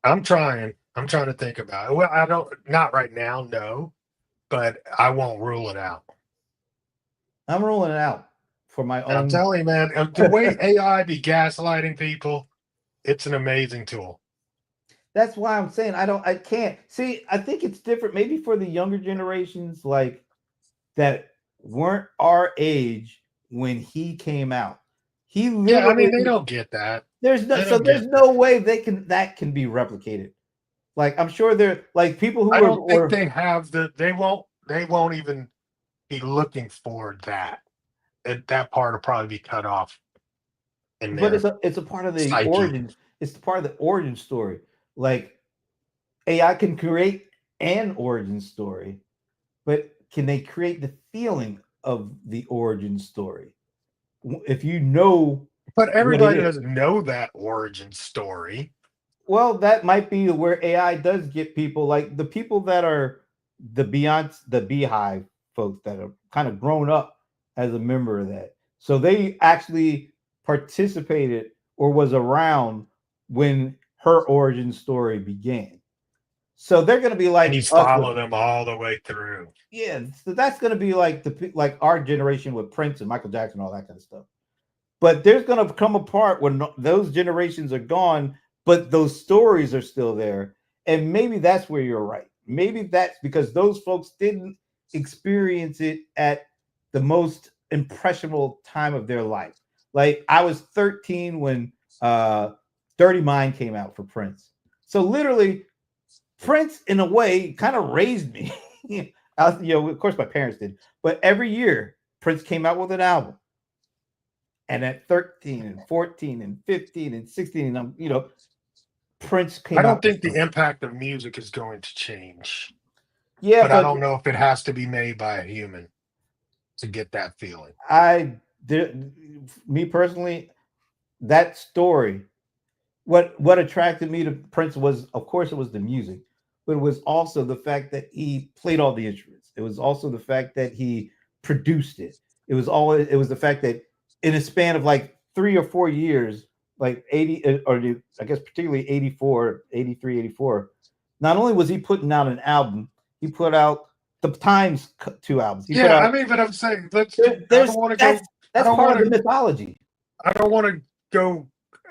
I'm trying to think about it. Well, I don't, not right now, no, but I won't rule it out. I'm ruling it out for my I'm own. telling you, man, the way AI be gaslighting people, it's an amazing tool. That's why I'm saying I can't see. I think it's different, maybe for the younger generations, like that weren't our age when he came out. He Yeah, I mean, literally they don't get that. there's no They so don't there's get that. no way that can be replicated. Like I'm sure there like people who I don't think were they have they won't even be looking for that. That part will probably be cut off in but their it's a part of the psyche. origin. It's the part of the origin story. Like AI can create an origin story, but can they create the feeling of the origin story? If you know But what it everybody is. doesn't know that origin story. Well, that might be where AI does get people, like the people that are the Beehive folks that are kind of grown up as a member of that. So they actually participated or was around when her origin story began. So they're going to be And you like us with, follow them all the way through. yeah. So that's going to be like like our generation with Prince and Michael Jackson, all that kind of stuff. But there's going to come a part when those generations are gone, but those stories are still there. And maybe that's where you're right. Maybe that's because those folks didn't experience it at the most impressionable time of their life. Like I was 13 when Dirty Mind came out for Prince. So literally, Prince, in a way, kind of raised me. Of course, my parents did, but every year Prince came out with an album. And at 13 and 14 and 15 and 16, and Prince I came don't out with think the something. impact of music is going to change, Yeah, but I but don't know if it has to be made by a human to get that feeling. I did me personally, that story, what attracted me to Prince was, of course, it was the music, but it was also the fact that he played all the instruments. It was also the fact that he produced it. It was the fact that in a span of like 3 or 4 years, like 80 or I guess particularly 84, 83, 84, not only was he putting out an album, he put out the Times 2 albums. He put Yeah, out I mean, but I'm saying I there's don't want to go. I that's don't part of want the to. mythology. I don't want to go.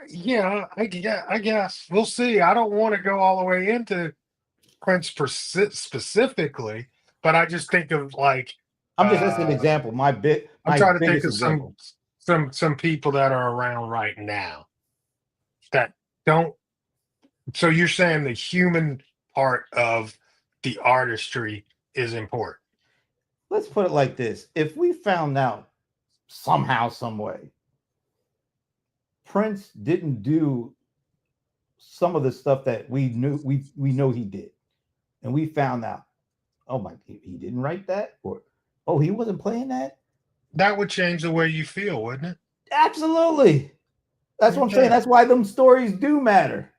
Yeah, I guess we'll see. I don't want to go all the way into Prince specifically, but I just think of like I'm just as an uh example. I'm My trying to think biggest of example. some people that are around right now that don't. So you're saying the human part of the artistry is important. Let's put it like this: if we found out somehow, some way, Prince didn't do some of the stuff that we know he did, and we found out, oh my, he didn't write that, or oh, he wasn't playing that. That would change the way you feel, wouldn't Absolutely, that's what it? I'm saying. Yeah. That's why them stories do matter,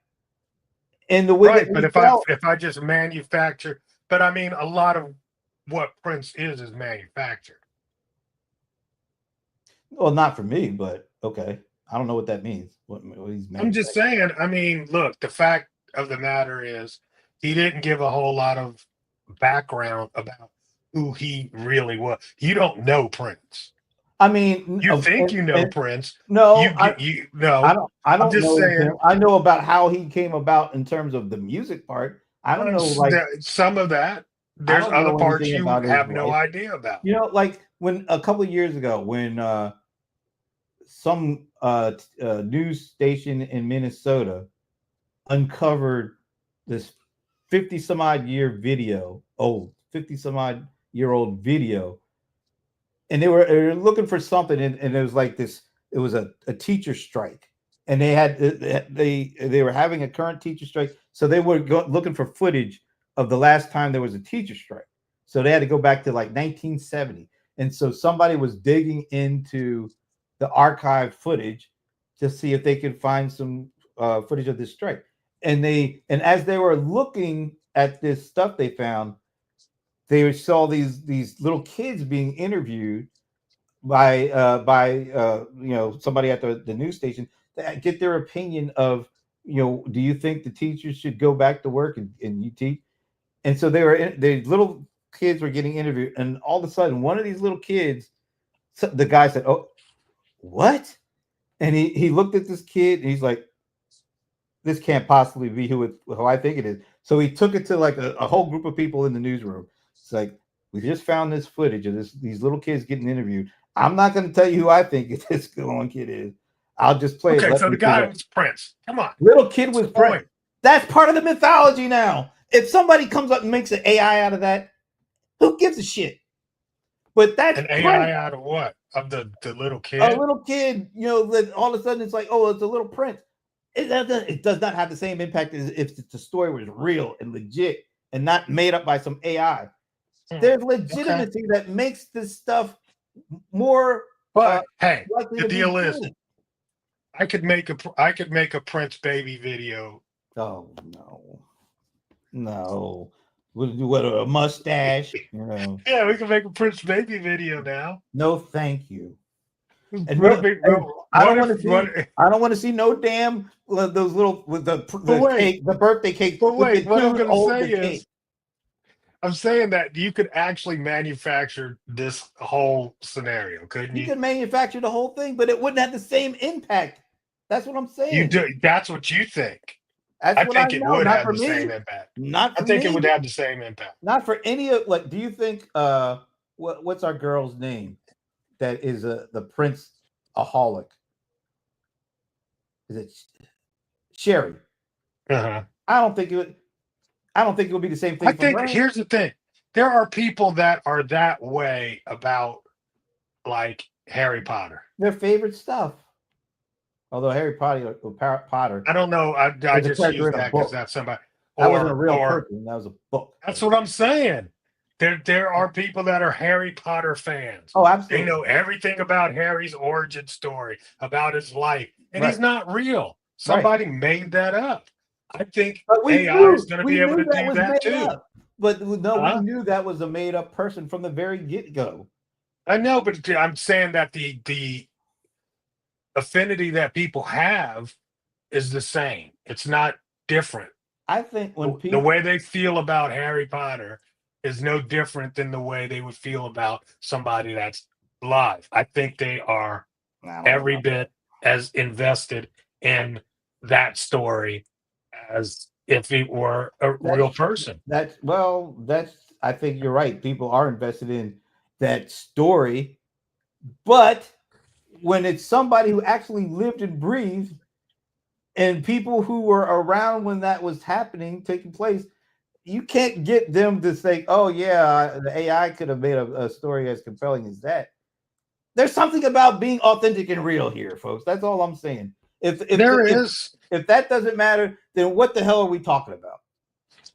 and the way that Right, but we felt. if I just manufacture, but I mean a lot of what Prince is manufactured. Well, not for me, but okay. I don't know what that means. What he's I'm just manufacturing. saying, I mean, look, the fact of the matter is he didn't give a whole lot of background about who he really was. You don't know Prince. I mean, You think you know and Prince. no, You no. I I'm don't just know him. saying I know about how he came about in terms of the music part. I don't know like some of that. I There's don't other know parts anything you about his have no life. idea about. Like when a couple of years ago when some news station in Minnesota uncovered this 50 some odd year video, old 50 some odd year old video, and they were looking for something, and it was like this. It was a teacher strike, and they were having a current teacher strike, so they were looking for footage of the last time there was a teacher strike. So they had to go back to like 1970, and so somebody was digging into the archive footage to see if they could find some footage of this strike. And as they were looking at this stuff they found, they saw these little kids being interviewed by somebody at the news station to get their opinion of, do you think the teachers should go back to work and you teach? And so the little kids were getting interviewed, and all of a sudden one of these little kids, the guy said, oh, what? And he looked at this kid and he's like, this can't possibly be who I think it is. So he took it to like a whole group of people in the newsroom. It's like, we just found this footage of these little kids getting interviewed. I'm not going to tell you who I think this one kid is. I'll just play it. Okay, so the guy was Prince. Come on. Little kid was Prince. That's part of the mythology now. If somebody comes up and makes an AI out of that, who gives a shit? But that's an AI out of what? Of the little kid? A little kid, you know, that all of a sudden it's like, oh, it's a little Prince. It does not have the same impact as if the story was real and legit and not made up by some AI. There's legitimacy that makes this stuff more. But hey, the deal is, I could make a Prince baby video. Oh no, with a mustache, you know. Yeah, we can make a Prince baby video now. No, thank you. And I don't want to see no damn those little with the cake, the birthday cake. But wait, what I'm going to say is, I'm saying that you could actually manufacture this whole scenario, couldn't you? You could manufacture the whole thing, but it wouldn't have the same impact. That's what I'm saying. You do. That's what you think. I think it would have the same impact. Not. I think it would have the same impact. Not for any of. Like, do you think? What's our girl's name? That is the Prince-aholic. Is it Sherry? Uh-huh. I don't think it would be the same thing. I think here's the thing: there are people that are that way about like Harry Potter. Their favorite stuff. Although Harry Potter, I don't know. I just use that because that's somebody. That wasn't a real person. That was a book. That's what I'm saying. There are people that are Harry Potter fans. Oh, absolutely. They know everything about Harry's origin story, about his life, and he's not real. Somebody made that up. I think AI is going to be able to do that too. But no, we knew that was a made-up person from the very get-go. I know, but I'm saying that the affinity that people have is the same. It's not different. I think when the way they feel about Harry Potter is no different than the way they would feel about somebody that's live. I think they are every bit as invested in that story as if it were a real person. I think you're right. People are invested in that story, but when it's somebody who actually lived and breathed and people who were around when that was taking place, you can't get them to say, oh yeah, the AI could have made a story as compelling as that. There's something about being authentic and real here, folks. That's all I'm saying. If that doesn't matter, then what the hell are we talking about?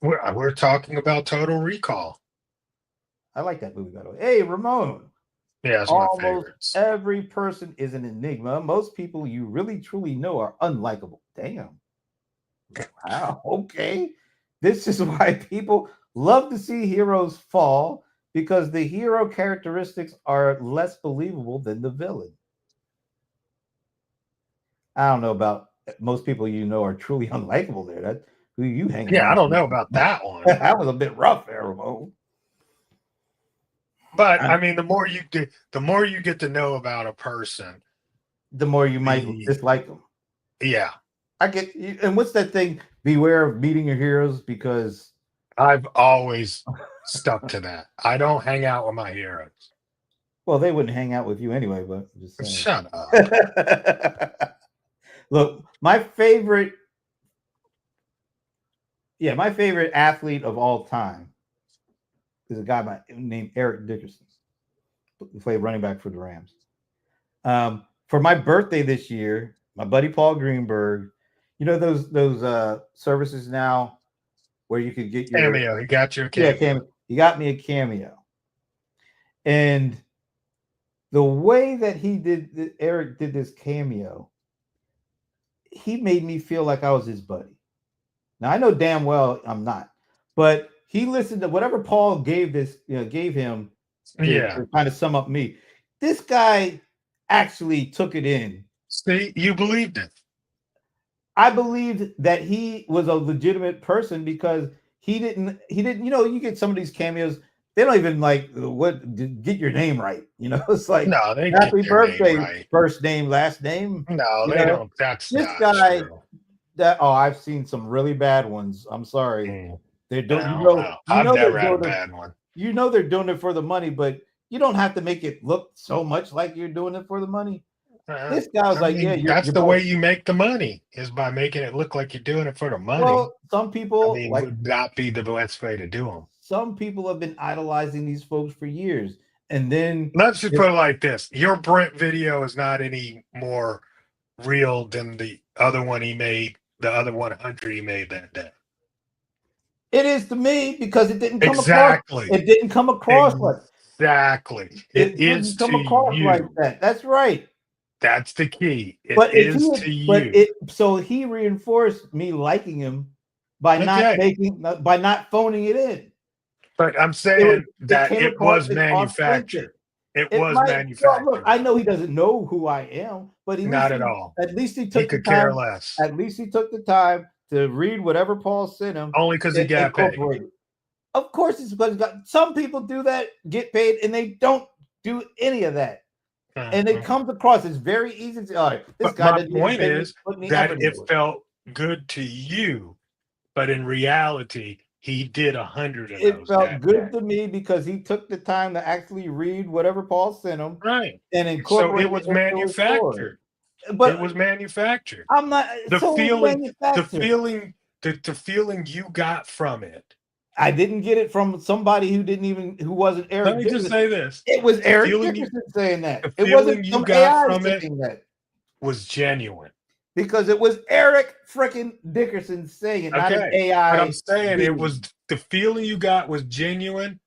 We're talking about Total Recall. I like that movie, by the way. Hey, Ramon. Yeah, it's my favorites. Every person is an enigma. Most people you really truly know are unlikable. Damn. Wow. Okay. This is why people love to see heroes fall, because the hero characteristics are less believable than the villain. I don't know about most people you know are truly unlikable there. That's who you hang out. Yeah, I don't know about that one. That was a bit rough there, Ramon. But I mean, the more you get to know about a person, the more you might dislike them. Yeah, I get. And what's that thing? Beware of meeting your heroes, because I've always stuck to that. I don't hang out with my heroes. Well, they wouldn't hang out with you anyway. But I'm just saying. Shut up. Look, my favorite athlete of all time is a guy named Eric Dickerson, who played running back for the Rams. For my birthday this year, my buddy Paul Greenberg, you know those services now where you could get your cameo. He got you a cameo. Yeah, cameo. He got me a cameo. And the way that Eric did this cameo, he made me feel like I was his buddy. Now I know damn well I'm not, but he listened to whatever Paul gave him to kind of sum up me. This guy actually took it in. See, you believed it. I believed that he was a legitimate person because he didn't, you know, you get some of these cameos, they don't even like get your name right. It's like No, they happy get their name birthday, right. first name, last name. No, they don't. That's This not guy true. I've seen some really bad ones. I'm sorry. They're I doing, don't know. I've never had a bad one. they're doing it for the money, but you don't have to make it look so much like you're doing it for the money. This guy was that's the way you make the money, is by making it look like you're doing it for the money. Well, some people would not be the best way to do them. Some people have been idolizing these folks for years, and then let's just put it like this: your Brent video is not any more real than the other one he made, the other 100 he made that day. It is to me because it didn't come across. It didn't come across exactly. It is come across you. Like that. That's right. That's the key. So he reinforced me liking him by not phoning it in. But I'm saying it was manufactured. It was manufactured. Look, I know he doesn't know who I am, but not at all. At least he took the time. Care less. At least he took the time to read whatever Paul sent him. Only because he got paid. Of course, it's because some people do that, get paid, and they don't do any of that. And it comes across as very easy to say, all right, this guy. My point is that it felt good to you, but in reality, he did 100 of those. It felt good to me because he took the time to actually read whatever Paul sent him, right? And incorporate. So it was manufactured. But it was manufactured. I'm not the feeling you got from it. I didn't get it from somebody who wasn't Eric. Let me just say this: it was Eric Dickerson saying that. It wasn't you got from it. That was genuine because it was Eric freaking Dickerson saying it, not an AI. But I'm saying it was the feeling you got was genuine.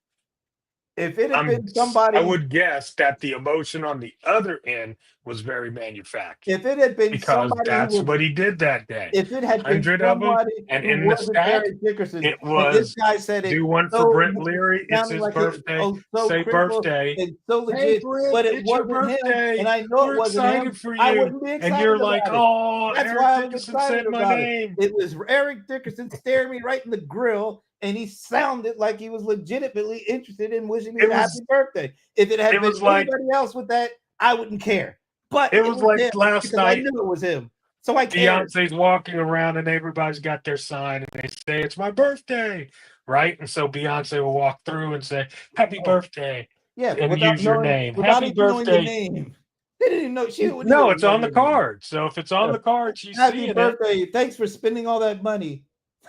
If it had been somebody, I would guess that the emotion on the other end was very manufactured. If it had been because that's what he did that day. If it had been somebody and in the stat, Dickerson, it was this guy said it. Do one for Brent Leary. It's his birthday. Say birthday. It's so legit, Brent, but it wasn't birthday. him, and I know it wasn't him. For you. I wouldn't be excited and you're like, oh, that's Eric why I was Dickerson excited said my about name. It was Eric Dickerson staring me right in the grill. And he sounded like he was legitimately interested in wishing me a happy birthday. If it had been anybody else with that, I wouldn't care. But it was like last night. I knew it was him, so I cared. Beyonce's walking around and everybody's got their sign and they say it's my birthday, right? And so Beyonce will walk through and say happy birthday, and use your name. Happy birthday. Name. They didn't even know she would. No, it's on the card. So if it's on the card, she's happy birthday. Thanks for spending all that money.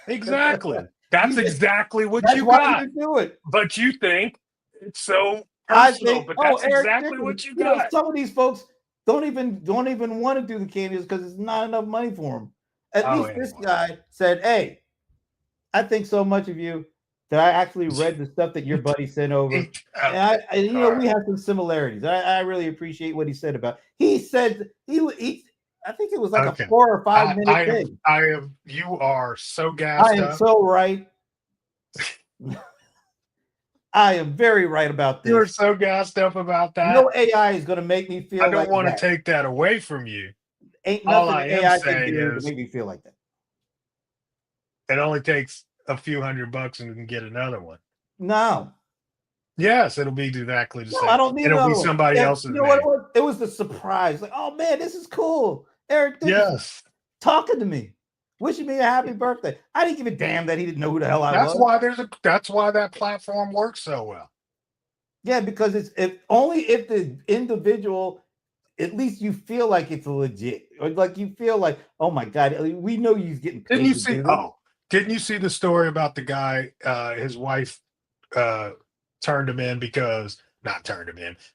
Exactly. That's exactly what you got. You do it. But you think it's so personal, but that's exactly what you got. Some of these folks don't even want to do the candies because it's not enough money for them. At least this guy said, "Hey, I think so much of you that I actually read the stuff that your buddy sent over, and we have some similarities. I really appreciate what he said about." He said he I think it was like a 4 or 5 minute thing. You are so gassed up. I am so right. I am very right about this. You're so gassed up about that. No AI is going to make me feel. I don't want to take that away from you. Ain't nothing AI can do to make me feel like that. It only takes a few $100 and we can get another one. No. Yes, it'll be exactly the same. I don't need it'll be somebody else's. You know what? It was the surprise. Like, oh man, this is cool. Eric Dickerson talking to me, wishing me a happy birthday. I didn't give a damn that he didn't know who the hell I was. That's why that platform works so well. Yeah, because it's only if the individual, at least you feel like it's legit, or like you feel like, oh my god, we know he's getting paid. Didn't you see the story about the guy? His wife turned him in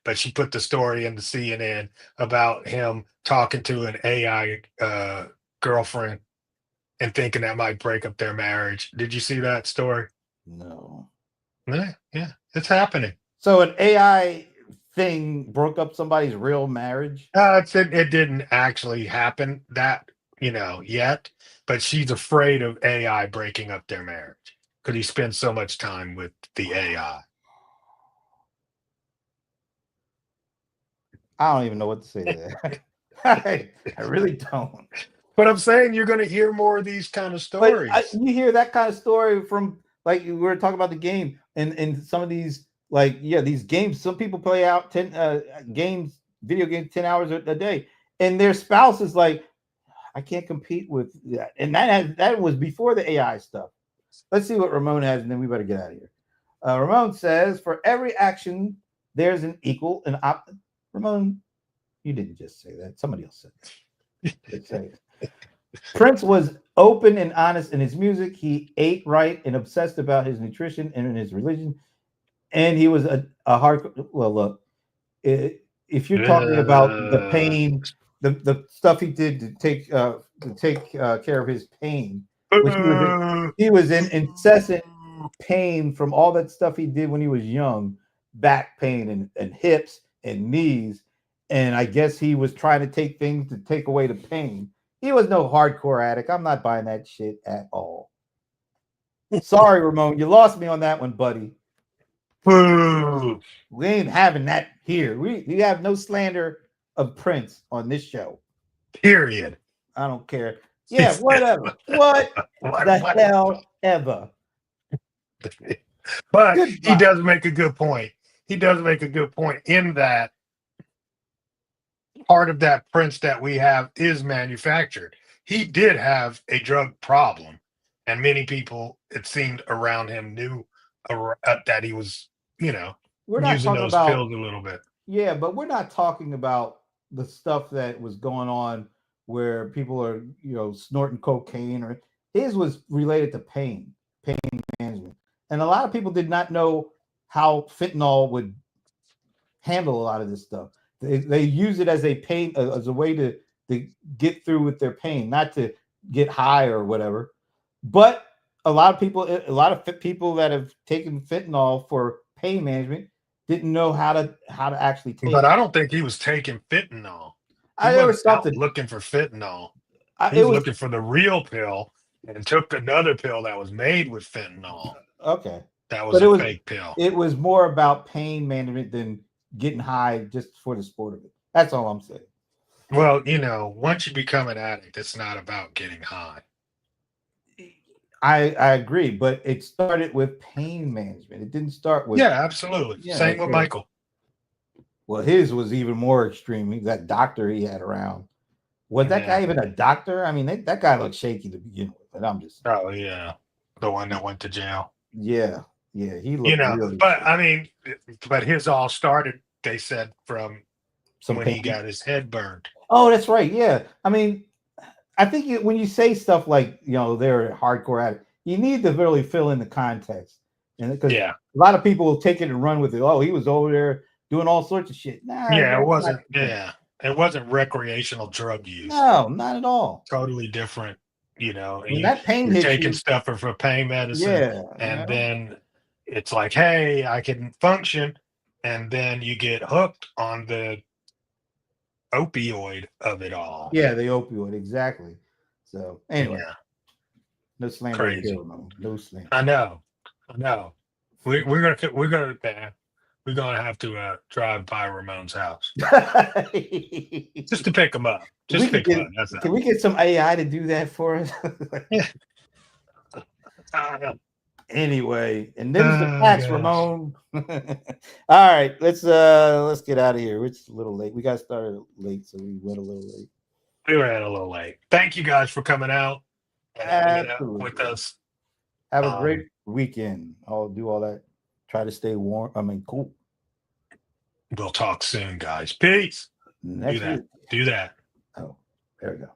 but she put the story into CNN about him talking to an AI girlfriend and thinking that might break up their marriage. Did you see that story? No. Yeah, it's happening. So an AI thing broke up somebody's real marriage? It didn't actually happen yet, but she's afraid of AI breaking up their marriage because he spends so much time with the AI. I don't even know what to say to that. I really don't. But I'm saying you're going to hear more of these kind of stories. You hear that kind of story from, like, we were talking about the game and some of these Like, yeah, these games, some people play out 10 games, video games 10 hours a day, and their spouse is like, I can't compete with that. And that was before the AI stuff. Let's see what Ramon has, and then we better get out of here. Ramon says, for every action, there's an equal and Ramon, you didn't just say that. Somebody else said it. Prince was open and honest in his music. He ate right and obsessed about his nutrition and in his religion. And he was a hardcore. Well, look, if you're talking about the pain, the stuff he did to take care of his pain, which he was in incessant pain from all that stuff he did when he was young, back pain and hips and knees. And I guess he was trying to take things to take away the pain. He was no hardcore addict. I'm not buying that shit at all. Sorry, Ramon. You lost me on that one, buddy. We ain't having that here. We have no slander of Prince on this show. Period. I don't care. Yeah, whatever. What the hell ever. But he does make a good point. He does make a good point in that part of that Prince that we have is manufactured. He did have a drug problem, and many people, it seemed, around him knew that he was, we're not using those pills a little bit. Yeah, but we're not talking about the stuff that was going on where people are, snorting cocaine, or his was related to pain management. And a lot of people did not know how fentanyl would handle a lot of this stuff. They use it as as a way to get through with their pain, not to get high or whatever. But a lot of people that have taken fentanyl for pain management didn't know how to actually take But it. I don't think he was taking fentanyl. There was something looking for fentanyl. He was looking for the real pill and took another pill that was made with fentanyl. Okay. That was a fake pill. It was more about pain management than getting high just for the sport of it. That's all I'm saying. Well, once you become an addict, it's not about getting high. I agree, but it started with pain management. It didn't start with... Yeah, absolutely. Yeah, same with Michael. Well, his was even more extreme. That doctor he had around. Was that guy even a doctor? I mean, that guy looked shaky to begin with. But I'm just... Oh, yeah. The one that went to jail. Yeah. He looked really but shaky. I mean, but his all started, they said, from when he got his head burned. Oh, that's right. Yeah. I mean, I think when you say stuff like, they're a hardcore addict, you need to really fill in the context. And because a lot of people will take it and run with it. Oh, he was over there doing all sorts of shit. It wasn't. It wasn't recreational drug use. No, not at all. Totally different. That pain you're taking stuff for pain medicine, and then it's like, hey, I can function, and then you get hooked on the opioid of it all. Yeah, the opioid, exactly. So anyway, no slander. Crazy. No slander. I know. We're gonna have to drive by Ramon's house just to pick him up. Can we get some AI to do that for us? Anyway, and then the facts, Ramon. All right, let's get out of here. It's a little late. We got started late, so we went a little late. We ran a little late. Thank you guys for coming out and with us. Have a great weekend. I'll do all that. Try to stay warm. Cool. We'll talk soon, guys. Peace. Next week. Do that. Oh, there we go.